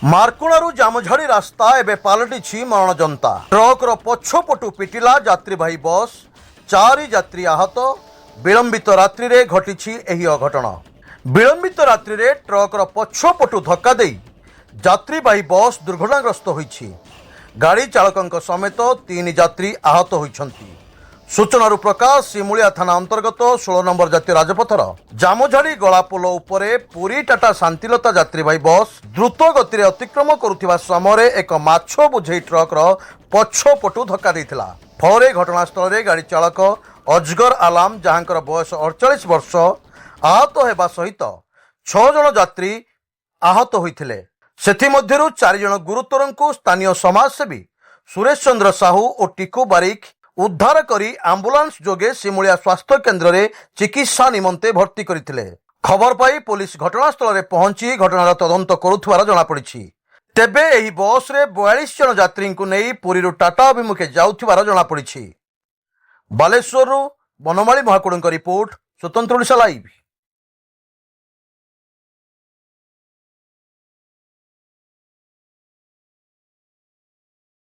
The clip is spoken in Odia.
ମାର୍କୁଣାରୁ ଜାମଝାଡ଼ି ରାସ୍ତା ଏବେ ପାଲଟିଛି ମରଣଜନ୍ତା। ଟ୍ରକ୍ର ପଛପଟୁ ପିଟିଲା ଯାତ୍ରୀବାହୀ ବସ୍, 4 ଯାତ୍ରୀ ଆହତ। ବିଳମ୍ବିତ ରାତ୍ରିରେ ଘଟିଛି ଏହି ଅଘଟଣ। ବିଳମ୍ବିତ ରାତ୍ରିରେ ଟ୍ରକ୍ର ପଛପଟୁ ଧକ୍କା ଦେଇ ଯାତ୍ରୀବାହୀ ବସ୍ ଦୁର୍ଘଟଣାଗ୍ରସ୍ତ ହୋଇଛି। ଗାଡ଼ି ଚାଳକଙ୍କ ସମେତ 3 ଯାତ୍ରୀ ଆହତ ହୋଇଛନ୍ତି। ସୂଚନାରୁ ପ୍ରକାଶ, ସିମୁଳିଆ ଥାନା ଅନ୍ତର୍ଗତ 16 ନମ୍ବର ଜାତୀୟ ରାଜପଥର ଜାମଝାଡ଼ି ଗଳାପୋଲ ଉପରେ ପୁରୀ ଟାଟା ଶାନ୍ତିଲତା ଯାତ୍ରୀବାହୀ ବସ୍ ଦ୍ରୁତ ଗତିରେ ଅତିକ୍ରମ କରୁଥିବା ସମୟରେ ଏକ ମାଛ ବୋଝେଇ ଟ୍ରକ୍ର ପଛପଟୁ ଧକ୍କା ଦେଇଥିଲା। ଫଳରେ ଘଟଣାସ୍ଥଳରେ ଗାଡ଼ି ଚାଳକ ଅଜଗର ଆଲାମ, ଯାହାଙ୍କର ବୟସ 48 ବର୍ଷ, ଆହତ ହେବା ସହିତ 6 ଜଣ ଯାତ୍ରୀ ଆହତ ହୋଇଥିଲେ। ସେଥିମଧ୍ୟରୁ 4 ଜଣ ଗୁରୁତରଙ୍କୁ ସ୍ଥାନୀୟ ସମାଜସେବୀ ସୁରେଶ ଚନ୍ଦ୍ର ସାହୁ ଓ ଟିକୁ ବାରିକ ଉଦ୍ଧାର କରି ଆମ୍ବୁଲାନ୍ସ ଯୋଗେ ସିମୁଳିଆ ସ୍ୱାସ୍ଥ୍ୟ କେନ୍ଦ୍ରରେ ଚିକିତ୍ସା ନିମନ୍ତେ ଭର୍ତ୍ତି କରିଥିଲେ। ଖବର ପାଇ ପୋଲିସ ଘଟଣାସ୍ଥଳରେ ପହଞ୍ଚି ଘଟଣାର ତଦନ୍ତ କରୁଥିବାର ଜଣାପଡ଼ିଛି। ତେବେ ଏହି ବସ୍ରେ 42 ଜଣ ଯାତ୍ରୀଙ୍କୁ ନେଇ ପୁରୀରୁ ଟାଟା ଅଭିମୁଖେ ଯାଉଥିବାର ଜଣାପଡ଼ିଛି। ବାଲେଶ୍ୱରରୁ ବନମାଳୀ ମହାକୁଡ଼ଙ୍କ ରିପୋର୍ଟ, ସ୍ୱତନ୍ତ୍ର ଓଡ଼ିଶା ଲାଇଭ୍।